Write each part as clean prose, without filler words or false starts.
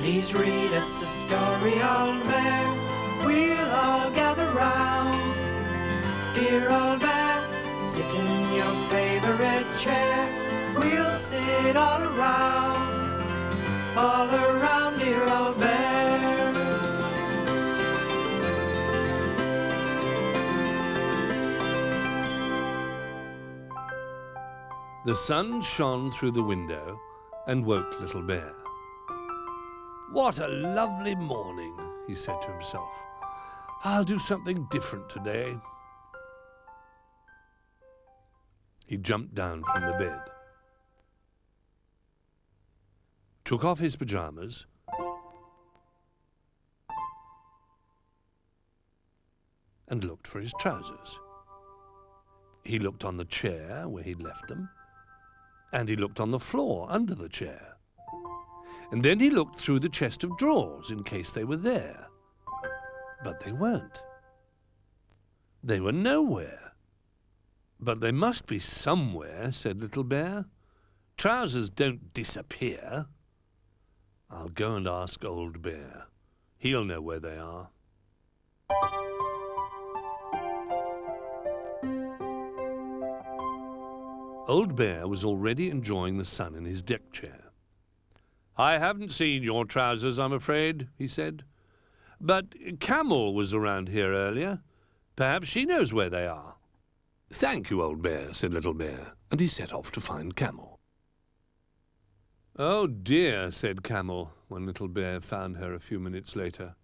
Please read us a story, old bear. We'll all gather round. Dear old bear, sit in your favorite chair. We'll sit all around, dear old bear. The sun shone through the window and woke Little Bear. "What a lovely morning," he said to himself. "I'll do something different today." He jumped down from the bed, took off his pajamas, and looked for his trousers. He looked on the chair where he'd left them, and he looked on the floor under the chair. And then he looked through the chest of drawers in case they were there. But they weren't. They were nowhere. "But they must be somewhere," said Little Bear. "Trousers don't disappear. I'll go and ask Old Bear. He'll know where they are." Old Bear was already enjoying the sun in his deck chair. "I haven't seen your trousers, I'm afraid," he said. "But Camel was around here earlier. Perhaps she knows where they are." "Thank you, Old Bear," said Little Bear, and he set off to find Camel. "Oh dear," said Camel, when Little Bear found her a few minutes later.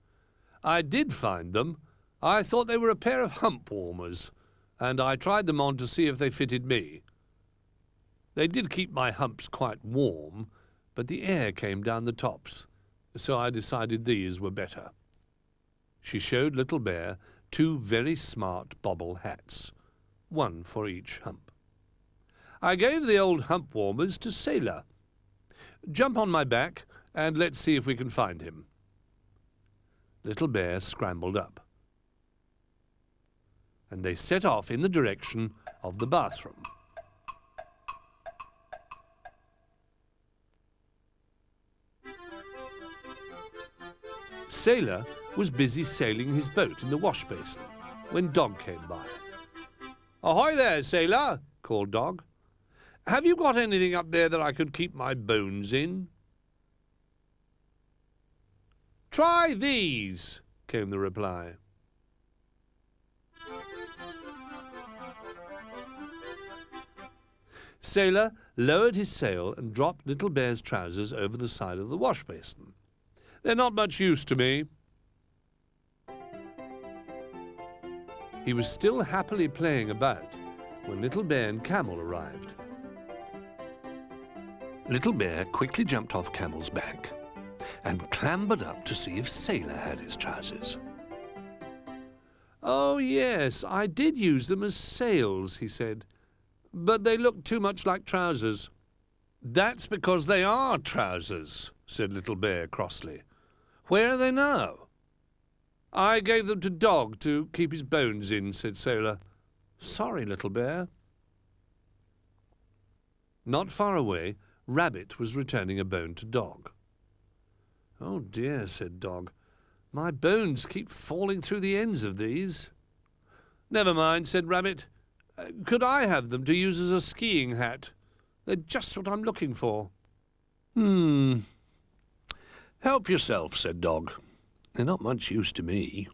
"I did find them. I thought they were a pair of hump warmers, and I tried them on to see if they fitted me. They did keep my humps quite warm, but the air came down the tops, so I decided these were better." She showed Little Bear 2 very smart bobble hats, 1 for each hump. "I gave the old hump warmers to Sailor. Jump on my back, and let's see if we can find him." Little Bear scrambled up, and they set off in the direction of the bathroom. Sailor was busy sailing his boat in the wash basin when Dog came by. "Ahoy there, Sailor," called Dog. "Have you got anything up there that I could keep my bones in?" "Try these," came the reply. Sailor lowered his sail and dropped Little Bear's trousers over the side of the wash basin. "They're not much use to me." He was still happily playing about when Little Bear and Camel arrived. Little Bear quickly jumped off Camel's back and clambered up to see if Sailor had his trousers. "Oh, yes, I did use them as sails," he said, "but they look too much like trousers." "That's because they are trousers," said Little Bear crossly. "Where are they now?" "I gave them to Dog to keep his bones in," said Sailor. "Sorry, Little Bear." Not far away, Rabbit was returning a bone to Dog. "Oh dear," said Dog, "my bones keep falling through the ends of these." "Never mind," said Rabbit. "Could I have them to use as a skiing hat? They're just what I'm looking for." "Help yourself," said Dog. "They're not much use to me."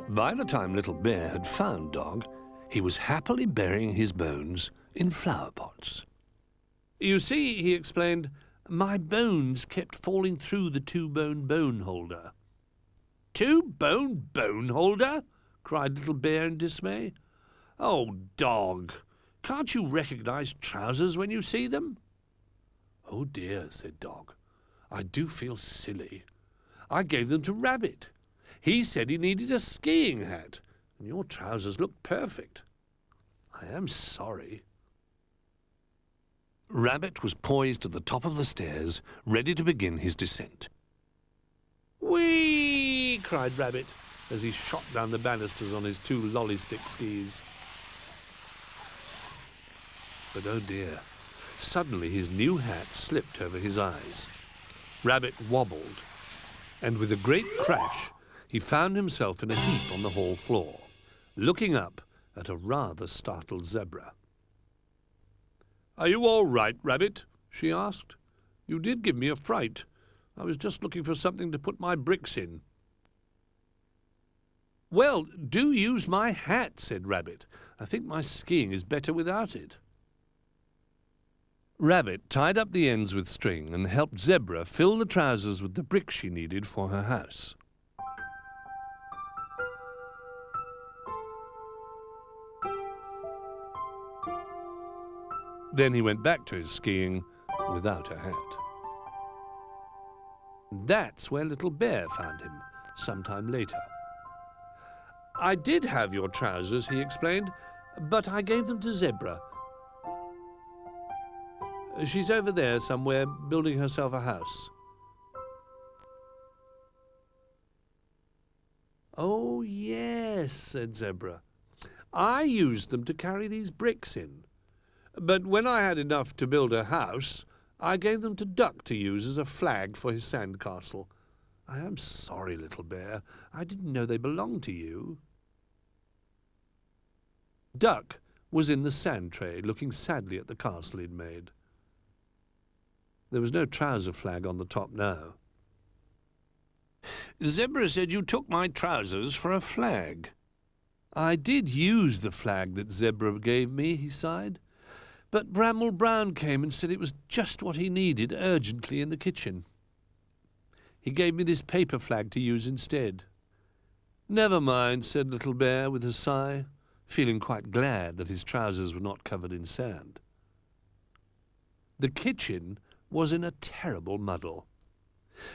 By the time Little Bear had found Dog, he was happily burying his bones in flower pots. "You see," he explained, "my bones kept falling through the 2-bone bone holder." "2-bone bone holder?" cried Little Bear in dismay. "Oh, Dog, can't you recognize trousers when you see them?" "Oh dear," said Dog, "I do feel silly. I gave them to Rabbit. He said he needed a skiing hat, and your trousers look perfect. I am sorry." Rabbit was poised at the top of the stairs, ready to begin his descent. "Whee!" cried Rabbit, as he shot down the banisters on his 2 lolly-stick skis. But oh dear, Suddenly his new hat slipped over his eyes. Rabbit wobbled, and with a great crash, he found himself in a heap on the hall floor, looking up at a rather startled zebra. "Are you all right, Rabbit?" she asked. "You did give me a fright. I was just looking for something to put my bricks in." "Well, do use my hat," said Rabbit. "I think my skiing is better without it." Rabbit tied up the ends with string and helped Zebra fill the trousers with the bricks she needed for her house. Then he went back to his skiing without a hat. That's where Little Bear found him sometime later. "I did have your trousers," he explained, "but I gave them to Zebra. She's over there somewhere, building herself a house." "Oh, yes," said Zebra. "I used them to carry these bricks in. But when I had enough to build a house, I gave them to Duck to use as a flag for his sandcastle. I am sorry, Little Bear. I didn't know they belonged to you." Duck was in the sand tray, looking sadly at the castle he'd made. There was no trouser flag on the top now. "Zebra said you took my trousers for a flag." "I did use the flag that Zebra gave me," he sighed. "But Bramwell Brown came and said it was just what he needed urgently in the kitchen. He gave me this paper flag to use instead." "Never mind," said Little Bear with a sigh, feeling quite glad that his trousers were not covered in sand. The kitchen was in a terrible muddle.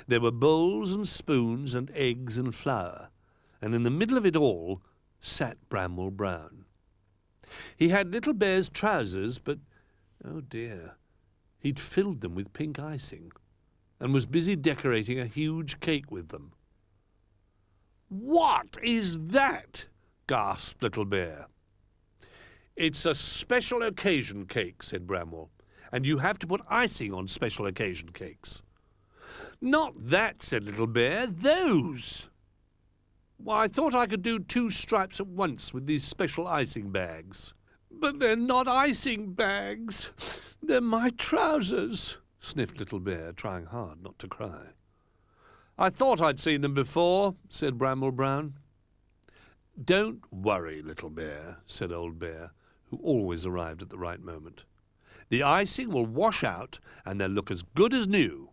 There were bowls and spoons and eggs and flour, and in the middle of it all sat Bramwell Brown. He had Little Bear's trousers, but, oh dear, he'd filled them with pink icing and was busy decorating a huge cake with them. "What is that?" gasped Little Bear. "It's a special occasion cake," said Bramwell, "and you have to put icing on special occasion cakes." "Not that," said Little Bear, "those." "Why, I thought I could do 2 stripes at once with these special icing bags." "But they're not icing bags. They're my trousers," sniffed Little Bear, trying hard not to cry. "I thought I'd seen them before," said Bramwell Brown. "Don't worry, Little Bear," said Old Bear, who always arrived at the right moment. "The icing will wash out, and they'll look as good as new."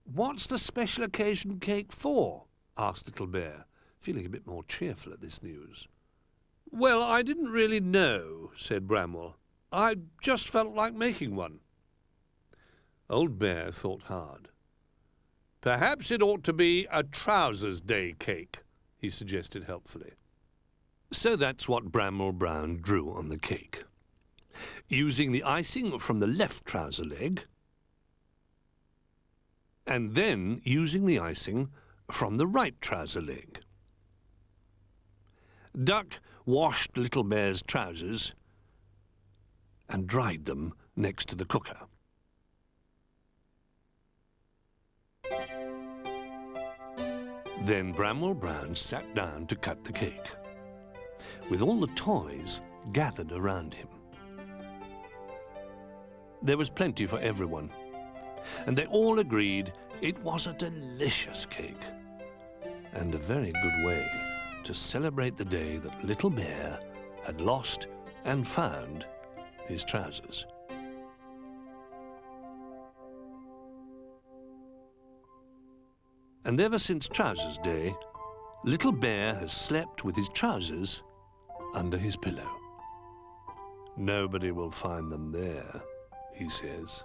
"What's the special occasion cake for?" asked Little Bear, feeling a bit more cheerful at this news. "Well, I didn't really know," said Bramwell. "I just felt like making one." Old Bear thought hard. "Perhaps it ought to be a Trousers Day cake," he suggested helpfully. So that's what Bramwell Brown drew on the cake, using the icing from the left trouser leg, and then using the icing from the right trouser leg. Duck washed Little Bear's trousers and dried them next to the cooker. Then Bramwell Brown sat down to cut the cake, with all the toys gathered around him. There was plenty for everyone, and they all agreed it was a delicious cake, and a very good way to celebrate the day that Little Bear had lost and found his trousers. And ever since Trousers Day, Little Bear has slept with his trousers under his pillow. Nobody will find them there, he says.